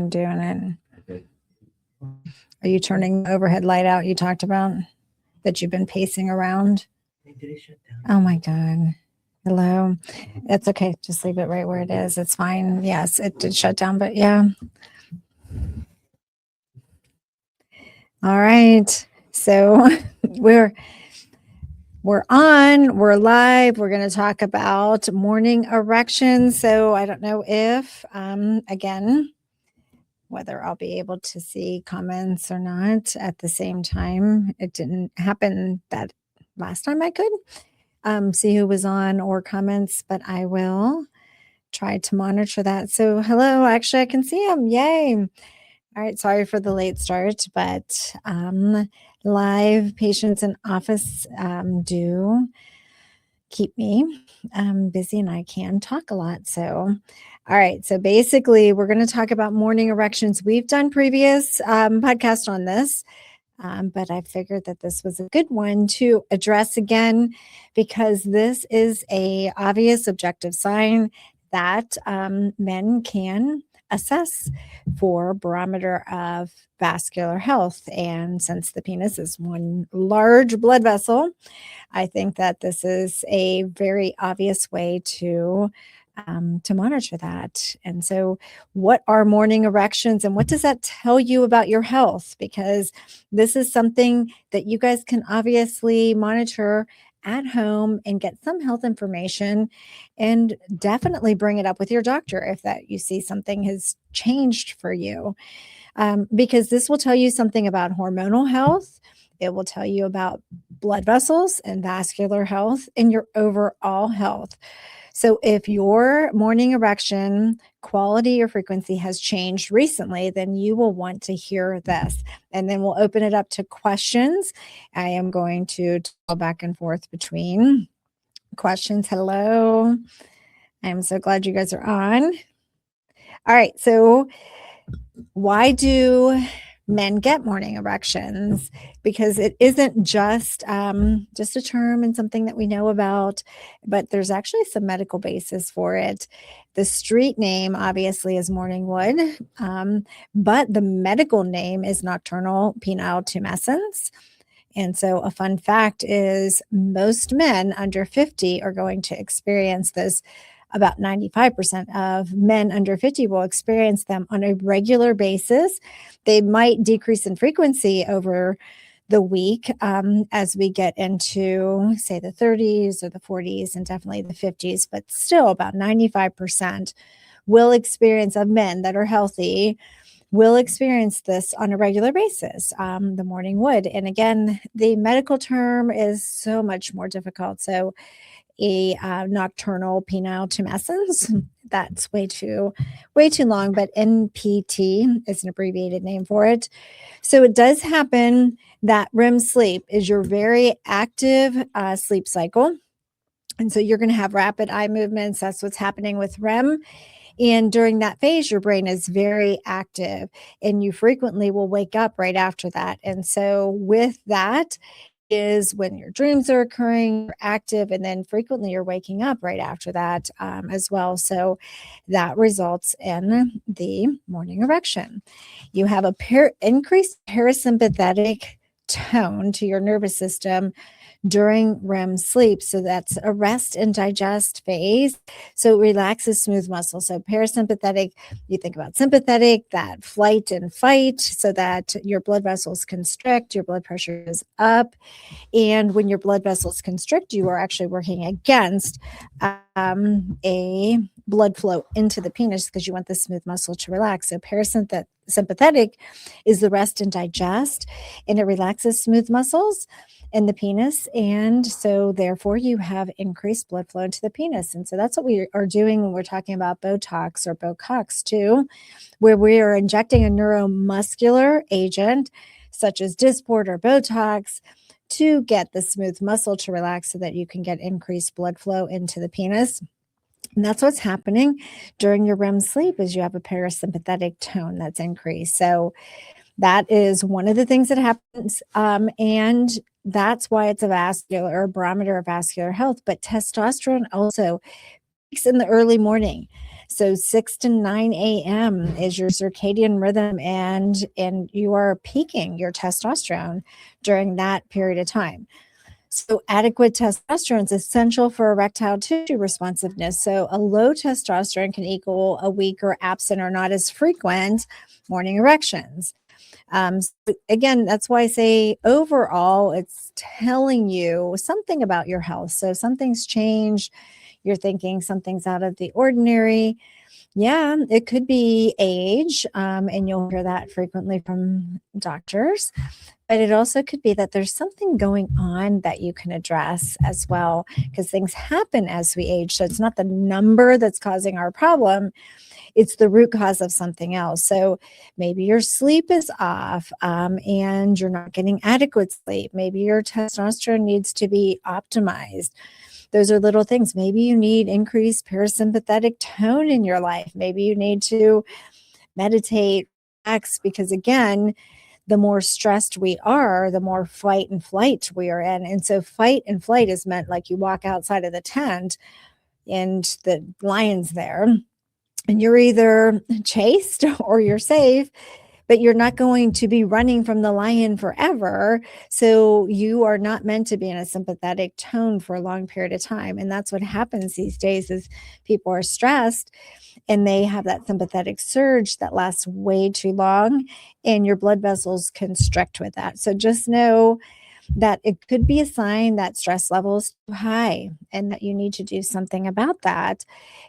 I'm doing it. Okay. Are you turning the overhead light out you talked about that you've been pacing around? Did it shut down? Oh my God. Hello. That's okay. Just leave it right where it is. It's fine. Yes, it did shut down, but yeah. All right. So we're live. We're going to talk about morning erections. So I don't know if, again, whether I'll be able to see comments or not at the same time. It didn't happen that last time I could see who was on or comments, but I will try to monitor that. So hello, actually I can see them. Yay. All right. Sorry for the late start, but live patients in office do keep me busy and I can talk a lot. So, all right. So basically we're going to talk about morning erections. We've done previous podcast on this, but I figured that this was a good one to address again, because this is a obvious objective sign that men can assess for barometer of vascular health. And since the penis is one large blood vessel, I think that this is a very obvious way to monitor that. And so what are morning erections and what does that tell you about your health? Because this is something that you guys can obviously monitor at home and get some health information, and definitely bring it up with your doctor if that you see something has changed for you, because this will tell you something about hormonal health. It will tell you about blood vessels and vascular health and your overall health. So if your morning erection quality or frequency has changed recently, then you will want to hear this. And then we'll open it up to questions. I am going to go back and forth between questions. Hello. I'm so glad you guys are on. All right. So why do men get morning erections? Because it isn't just a term and something that we know about, but there's actually some medical basis for it. The street name obviously is morning wood, but the medical name is Nocturnal Penile Tumescence. And so a fun fact is most men under 50 are going to experience this. About 95% of men under 50 will experience them on a regular basis. They might decrease in frequency over the week as we get into, say, the 30s or the 40s and definitely the 50s, but still about 95% will experience, of men that are healthy, will experience this on a regular basis, the morning wood. And again, the medical term is so much more difficult. So a nocturnal penile tumescence. That's way too long, but NPT is an abbreviated name for it. So it does happen that REM sleep is your very active sleep cycle. And so you're going to have rapid eye movements. That's what's happening with REM. And during that phase, your brain is very active and you frequently will wake up right after that. And so with that, is when your dreams are occurring, you're active, and then frequently you're waking up right after that as well. So that results in the morning erection. You have a increased parasympathetic tone to your nervous system during REM sleep. So that's a rest and digest phase. So it relaxes smooth muscle. So parasympathetic, you think about sympathetic, that flight and fight, so that your blood vessels constrict, your blood pressure is up. And when your blood vessels constrict, you are actually working against a blood flow into the penis because you want the smooth muscle to relax. So parasympathetic is the rest and digest, and it relaxes smooth muscles in the penis. And so therefore you have increased blood flow into the penis. And so that's what we are doing when we're talking about Botox or Bocox too, where we are injecting a neuromuscular agent such as Dysport or Botox to get the smooth muscle to relax so that you can get increased blood flow into the penis. And that's what's happening during your REM sleep, is you have a parasympathetic tone that's increased. So that is one of the things that happens. And that's why it's a vascular barometer of vascular health. But testosterone also peaks in the early morning. So 6 to 9 a.m. is your circadian rhythm, and you are peaking your testosterone during that period of time. So adequate testosterone is essential for erectile tissue responsiveness. So a low testosterone can equal a weak or absent or not as frequent morning erections. So again, that's why I say overall, it's telling you something about your health. So something's changed. You're thinking something's out of the ordinary. Yeah, it could be age, and you'll hear that frequently from doctors. But it also could be that there's something going on that you can address as well, because things happen as we age. So it's not the number that's causing our problem, it's the root cause of something else. So maybe your sleep is off, and you're not getting adequate sleep. Maybe your testosterone needs to be optimized. Those are little things. Maybe you need increased parasympathetic tone in your life. Maybe you need to meditate, relax, because again, the more stressed we are, the more fight and flight we are in. And so fight and flight is meant like you walk outside of the tent and the lion's there, and you're either chased or you're safe, but you're not going to be running from the lion forever. So you are not meant to be in a sympathetic tone for a long period of time. And that's what happens these days is people are stressed and they have that sympathetic surge that lasts way too long, and your blood vessels constrict with that. So just know that it could be a sign that stress levels too high and that you need to do something about that.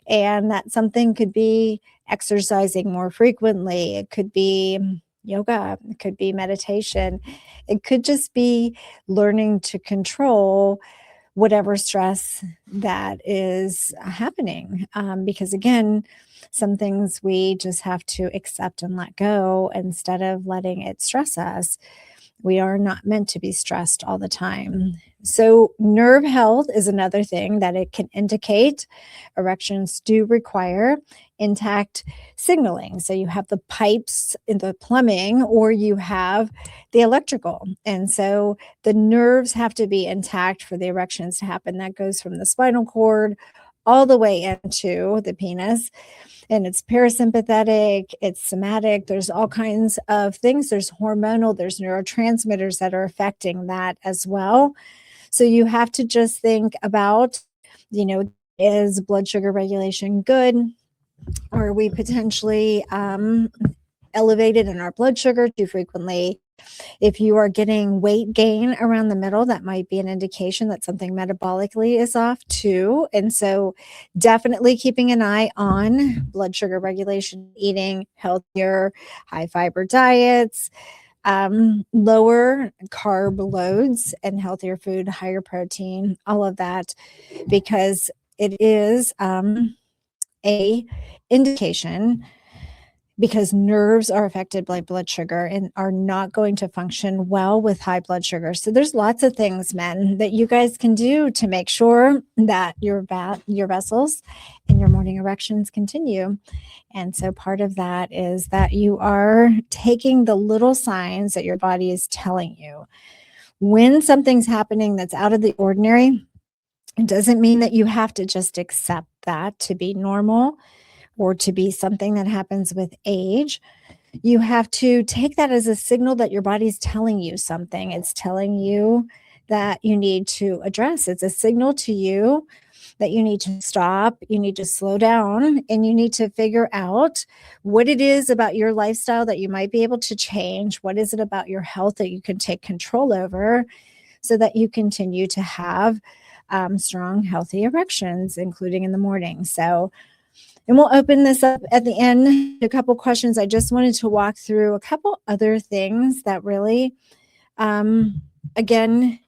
And that something could be exercising more frequently. It could be yoga. It could be meditation. It could just be learning to control whatever stress that is happening. Because again, some things we just have to accept and let go instead of letting it stress us. We are not meant to be stressed all the time. So, nerve health is another thing that it can indicate. Erections do require intact signaling. So, you have the pipes in the plumbing, or you have the electrical. And so, the nerves have to be intact for the erections to happen. That goes from the spinal cord all the way into the penis, and it's parasympathetic, it's somatic. There's all kinds of things. There's hormonal, there's neurotransmitters that are affecting that as well. So you have to just think about, is blood sugar regulation good? Are we potentially elevated in our blood sugar too frequently? If you are getting weight gain around the middle, that might be an indication that something metabolically is off too. And so definitely keeping an eye on blood sugar regulation, eating healthier, high fiber diets, lower carb loads and healthier food, higher protein, all of that, because it is a indication, because nerves are affected by blood sugar and are not going to function well with high blood sugar. So there's lots of things, men, that you guys can do to make sure that your vessels and your morning erections continue. And so part of that is that you are taking the little signs that your body is telling you. When something's happening that's out of the ordinary, it doesn't mean that you have to just accept that to be normal or to be something that happens with age. You have to take that as a signal that your body's telling you something. It's telling you that you need to address. It's a signal to you that you need to stop, you need to slow down, and you need to figure out what it is about your lifestyle that you might be able to change. What is it about your health that you can take control over so that you continue to have strong, healthy erections, including in the morning. So, and we'll open this up at the end, a couple questions. I just wanted to walk through a couple other things that really, again,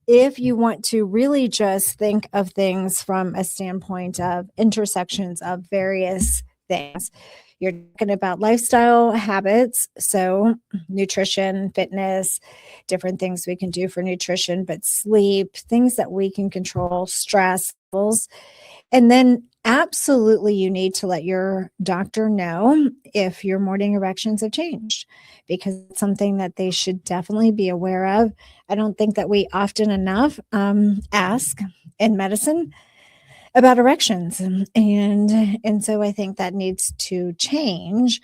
if you want to really just think of things from a standpoint of intersections of various things, you're talking about lifestyle habits. So nutrition, fitness, different things we can do for nutrition, but sleep, things that we can control, stress levels. And then absolutely you need to let your doctor know if your morning erections have changed, because it's something that they should definitely be aware of. I don't think that we often enough ask in medicine about erections. And so I think that needs to change.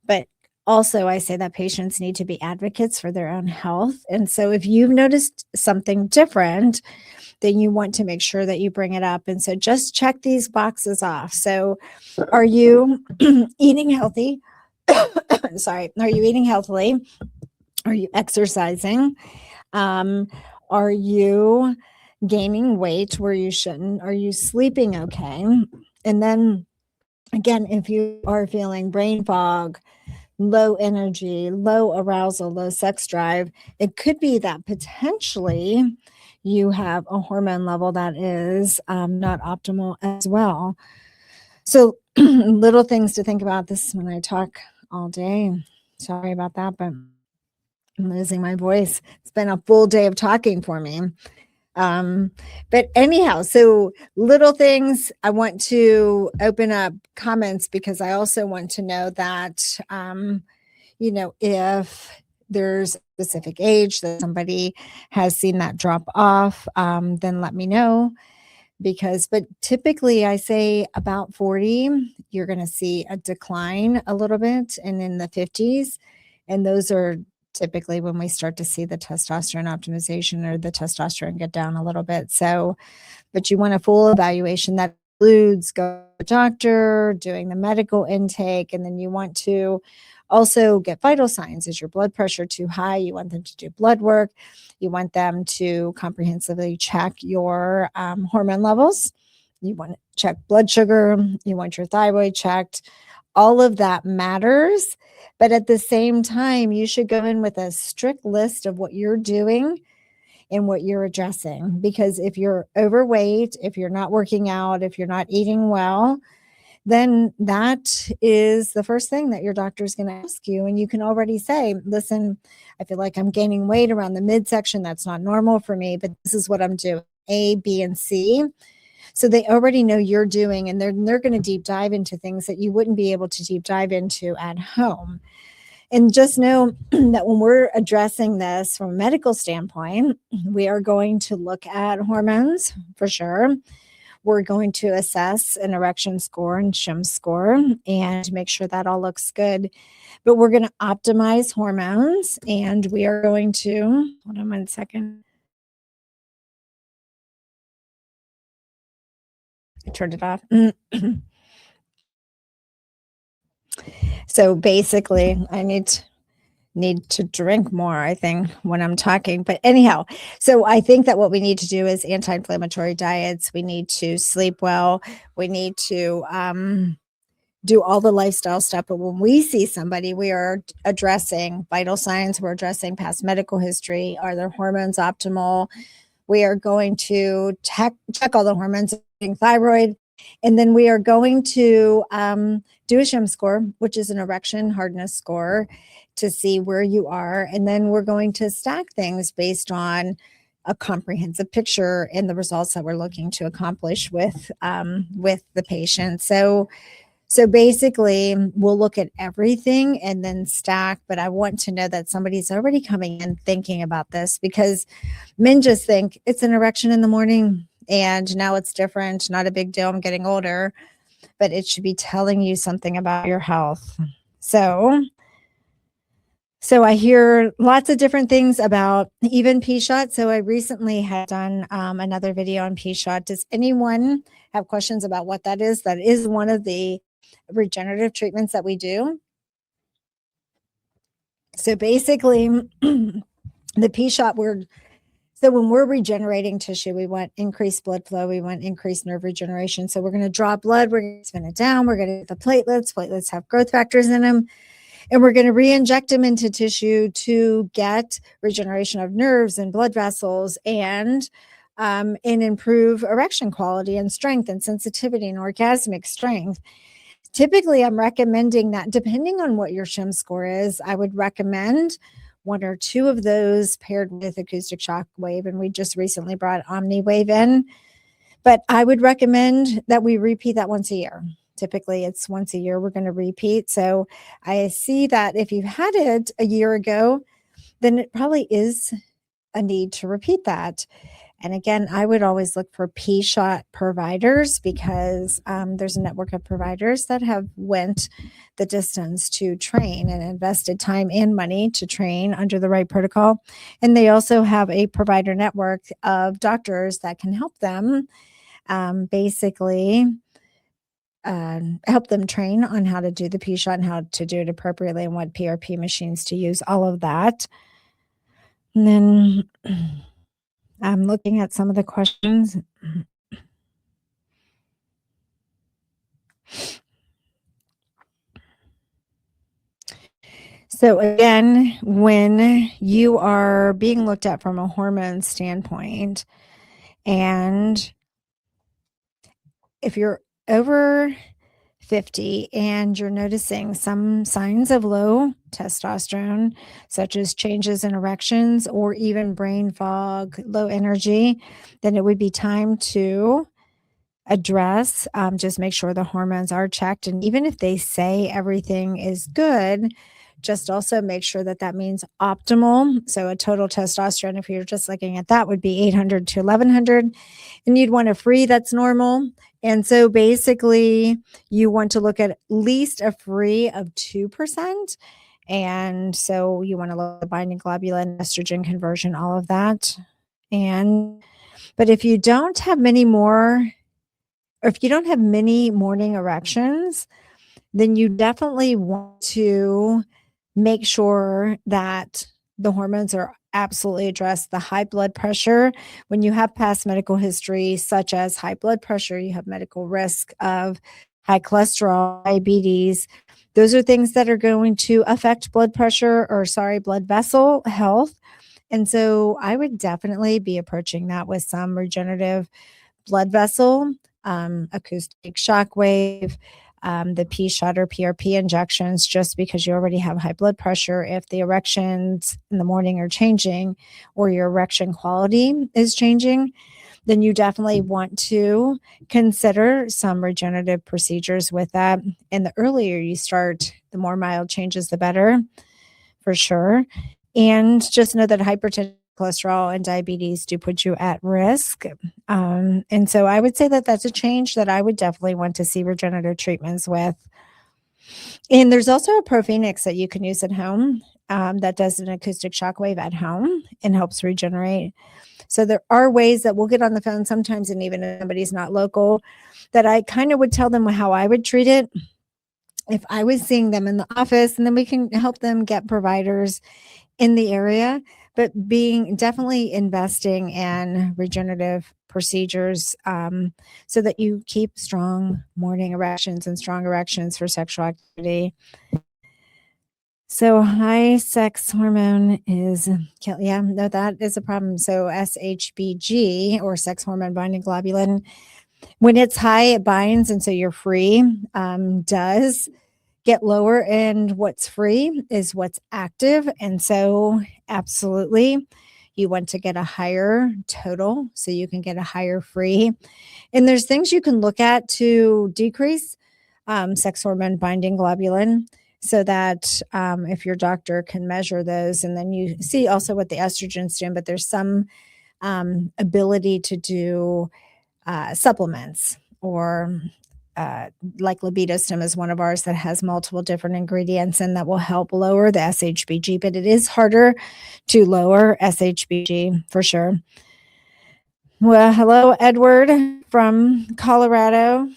But also, I say that patients need to be advocates for their own health. And so if you've noticed something different, then you want to make sure that you bring it up. And so just check these boxes off. So are you eating healthy? Sorry. Are you eating healthily? Are you exercising? Are you gaining weight where you shouldn't? Are you sleeping okay? And then again, if you are feeling brain fog, low energy, low arousal, low sex drive, it could be that potentially you have a hormone level that is not optimal as well. So little things to think about. This when I talk all day. Sorry about that, but I'm losing my voice. It's been a full day of talking for me. But anyhow, so little things. I want to open up comments because I also want to know that, if there's a specific age that somebody has seen that drop off, then let me know. But typically I say about 40, you're going to see a decline a little bit. And in the 50s, and those are typically when we start to see the testosterone optimization or the testosterone get down a little bit. So, but you want a full evaluation that includes going to the doctor, doing the medical intake, and then you want to also get vital signs. Is your blood pressure too high? You want them to do blood work. You want them to comprehensively check your hormone levels. You want to check blood sugar. You want your thyroid checked. All of that matters. But at the same time, you should go in with a strict list of what you're doing and what you're addressing. Because if you're overweight, if you're not working out, if you're not eating well, then that is the first thing that your doctor is going to ask you. And you can already say, listen, I feel like I'm gaining weight around the midsection. That's not normal for me, but this is what I'm doing, A, B, and C. So they already know you're doing, and they're going to deep dive into things that you wouldn't be able to deep dive into at home. And just know that when we're addressing this from a medical standpoint, we are going to look at hormones for sure. We're going to assess an erection score and SHBG score and make sure that all looks good. But we're going to optimize hormones, and we are going to, hold on 1 second. I turned it off. So basically, I need to drink more, I think, when I'm talking. But anyhow, so I think that what we need to do is anti-inflammatory diets. We need to sleep well. We need to do all the lifestyle stuff. But when we see somebody, we are addressing vital signs. We're addressing past medical history. Are their hormones optimal? We are going to check all the hormones, including thyroid. And then we are going to do a SHBG score, which is an erection hardness score, to see where you are. And then we're going to stack things based on a comprehensive picture and the results that we're looking to accomplish with the patient. So basically, we'll look at everything and then stack. But I want to know that somebody's already coming in thinking about this, because men just think it's an erection in the morning and now it's different. Not a big deal. I'm getting older, but it should be telling you something about your health. So I hear lots of different things about even P-Shot. So I recently had done another video on P-Shot. Does anyone have questions about what that is? That is one of the regenerative treatments that we do. So basically, the P-Shot, so when we're regenerating tissue, we want increased blood flow. We want increased nerve regeneration. So we're going to draw blood. We're going to spin it down. We're going to get the platelets. Platelets have growth factors in them. And we're going to re-inject them into tissue to get regeneration of nerves and blood vessels and improve erection quality and strength and sensitivity and orgasmic strength. Typically, I'm recommending that depending on what your SHBG score is, I would recommend 1 or 2 of those paired with acoustic Shockwave. And we just recently brought OmniWave in. But I would recommend that we repeat that once a year. Typically, it's once a year we're going to repeat. So I see that if you've had it a year ago, then it probably is a need to repeat that. And again, I would always look for P-shot providers because there's a network of providers that have went the distance to train and invested time and money to train under the right protocol. And they also have a provider network of doctors that can help them basically help them train on how to do the P-shot and how to do it appropriately and what PRP machines to use, all of that. And then I'm looking at some of the questions. So again, when you are being looked at from a hormone standpoint, and if you're over 50 and you're noticing some signs of low testosterone, such as changes in erections or even brain fog, low energy, then it would be time to address, just make sure the hormones are checked. And even if they say everything is good, just also make sure that that means optimal. So a total testosterone, if you're just looking at that, would be 800 to 1100, and you'd want a free that's normal. And so basically you want to look at least a free of 2%. And so you want to look at the binding globulin, estrogen conversion, all of that. But if you don't have many more, or if you don't have many morning erections, then you definitely want to make sure that the hormones are absolutely addressed. The high blood pressure, when you have past medical history, such as high blood pressure, you have medical risk of high cholesterol, diabetes. Those are things that are going to affect blood vessel health. And so I would definitely be approaching that with some regenerative blood vessel, acoustic shockwave, the P-shot or PRP injections, just because you already have high blood pressure. If the erections in the morning are changing or your erection quality is changing, then you definitely want to consider some regenerative procedures with that. And the earlier you start, the more mild changes, the better, for sure. And just know that hypertension, cholesterol, and diabetes do put you at risk. And so I would say that that's a change that I would definitely want to see regenerative treatments with. And there's also a ProPhoenix that you can use at home that does an acoustic shockwave at home and helps regenerate. So there are ways that we'll get on the phone sometimes, and even if somebody's not local, that I kind of would tell them how I would treat it if I was seeing them in the office, and then we can help them get providers in the area, but definitely investing in regenerative procedures so that you keep strong morning erections and strong erections for sexual activity. So high sex hormone is, that is a problem. So SHBG, or sex hormone binding globulin, when it's high, it binds, and so your free does get lower, and what's free is what's active. And so absolutely you want to get a higher total so you can get a higher free. And there's things you can look at to decrease sex hormone binding globulin, so that if your doctor can measure those, and then you see also what the estrogen's doing, but there's some ability to do supplements, or like libido stem is one of ours that has multiple different ingredients and that will help lower the SHBG, but it is harder to lower SHBG for sure. Well, hello, Edward from Colorado.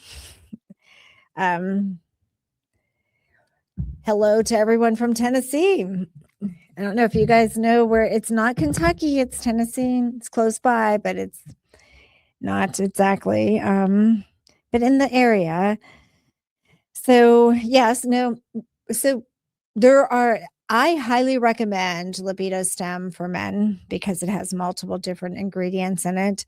Hello to everyone from Tennessee. I don't know if you guys know where it's not Kentucky, it's Tennessee. It's close by, but it's not exactly, but in the area. So yes, no. So I highly recommend libido stem for men because it has multiple different ingredients in it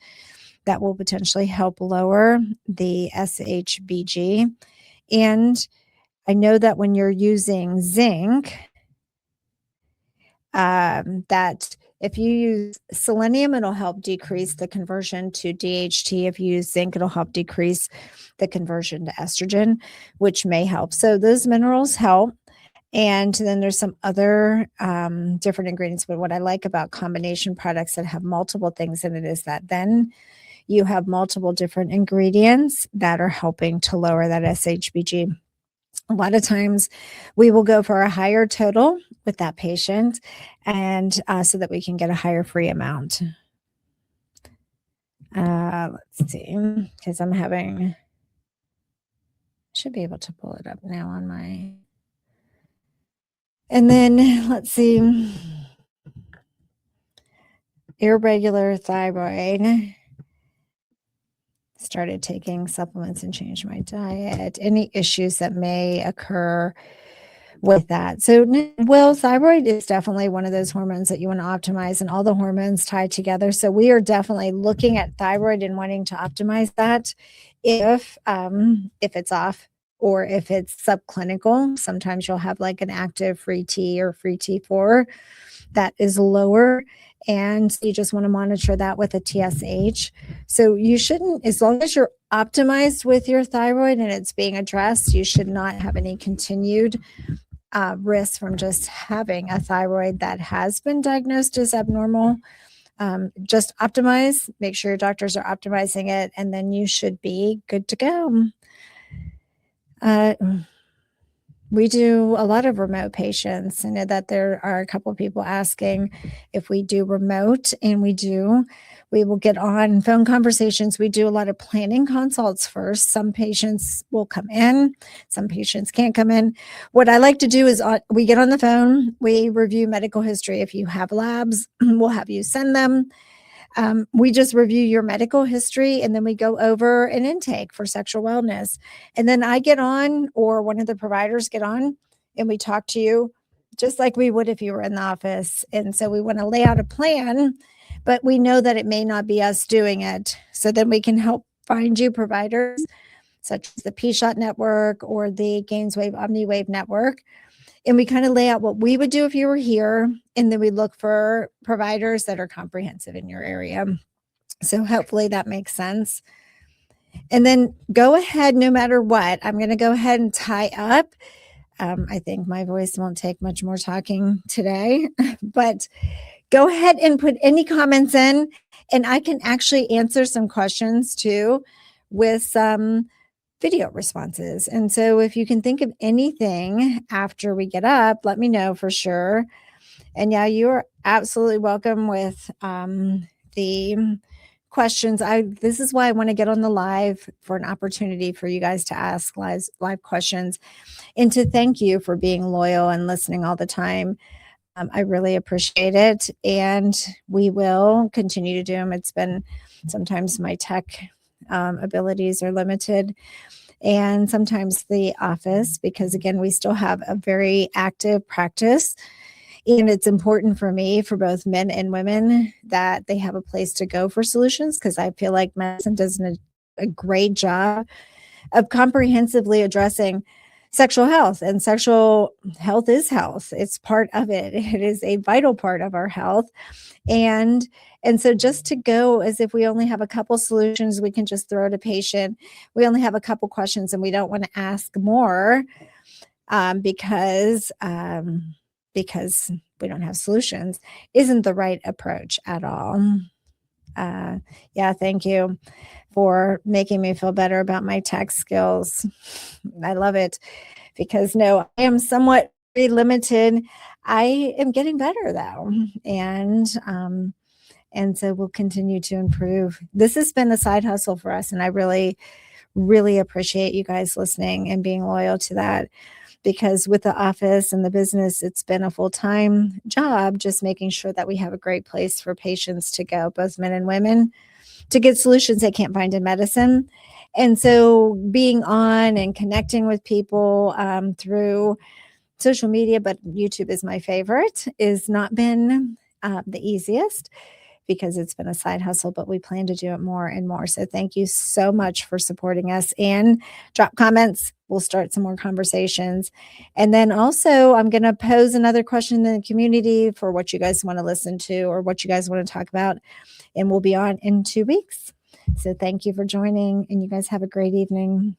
that will potentially help lower the SHBG. And I know that when you're using zinc, that if you use selenium, it'll help decrease the conversion to DHT. If you use zinc, it'll help decrease the conversion to estrogen, which may help. So those minerals help. And then there's some other different ingredients. But what I like about combination products that have multiple things in it is that then you have multiple different ingredients that are helping to lower that SHBG. A lot of times we will go for a higher total with that patient, and so that we can get a higher free amount. Let's see, because should be able to pull it up now on my, and then let's see, irregular thyroid. Started taking supplements and changed my diet. Any issues that may occur with that? So, well, thyroid is definitely one of those hormones that you want to optimize, and all the hormones tie together. So we are definitely looking at thyroid and wanting to optimize that if it's off or if it's subclinical. Sometimes you'll have like an active free T or free T4 that is lower, and you just want to monitor that with a TSH. So you shouldn't, as long as you're optimized with your thyroid and it's being addressed, you should not have any continued risk from just having a thyroid that has been diagnosed as abnormal. Just optimize, make sure your doctors are optimizing it, and then you should be good to go. We do a lot of remote patients. I know that there are a couple of people asking if we do remote, and we do. We will get on phone conversations. We do a lot of planning consults first. Some patients will come in, some patients can't come in. What I like to do is we get on the phone, we review medical history. If you have labs, we'll have you send them. We just review your medical history, and then we go over an intake for sexual wellness. And then I get on, or one of the providers get on, and we talk to you just like we would if you were in the office. And so we want to lay out a plan, but we know that it may not be us doing it. So then we can help find you providers such as the P-Shot Network or the Gainswave OmniWave Network. And we kind of lay out what we would do if you were here. And then we look for providers that are comprehensive in your area. So hopefully that makes sense. And then go ahead, no matter what, I'm going to go ahead and tie up. I think my voice won't take much more talking today, but go ahead and put any comments in, and I can actually answer some questions too with some video responses. And so if you can think of anything after we get up, let me know for sure. And yeah, you are absolutely welcome with the questions. This is why I want to get on the live, for an opportunity for you guys to ask live questions, and to thank you for being loyal and listening all the time. I really appreciate it, and we will continue to do them. It's been, sometimes my tech abilities are limited, and sometimes the office, because again, we still have a very active practice. And it's important for me, for both men and women, that they have a place to go for solutions, because I feel like medicine does a great job of comprehensively addressing sexual health, and sexual health is health. It's part of it. It is a vital part of our health. And so just to go as if we only have a couple solutions we can just throw at a patient, we only have a couple questions and we don't want to ask more because we don't have solutions, isn't the right approach at all. Yeah, thank you for making me feel better about my tech skills. I love it, because no, I am somewhat limited. I am getting better though. And so we'll continue to improve. This has been a side hustle for us, and I really, really appreciate you guys listening and being loyal to that, because with the office and the business, it's been a full-time job, just making sure that we have a great place for patients to go, both men and women, to get solutions they can't find in medicine. And so being on and connecting with people through social media, but YouTube is my favorite, is not been the easiest, because it's been a side hustle, but we plan to do it more and more. So thank you so much for supporting us, and drop comments. We'll start some more conversations. And then also I'm going to pose another question in the community for what you guys want to listen to or what you guys want to talk about. And we'll be on in 2 weeks. So thank you for joining, and you guys have a great evening.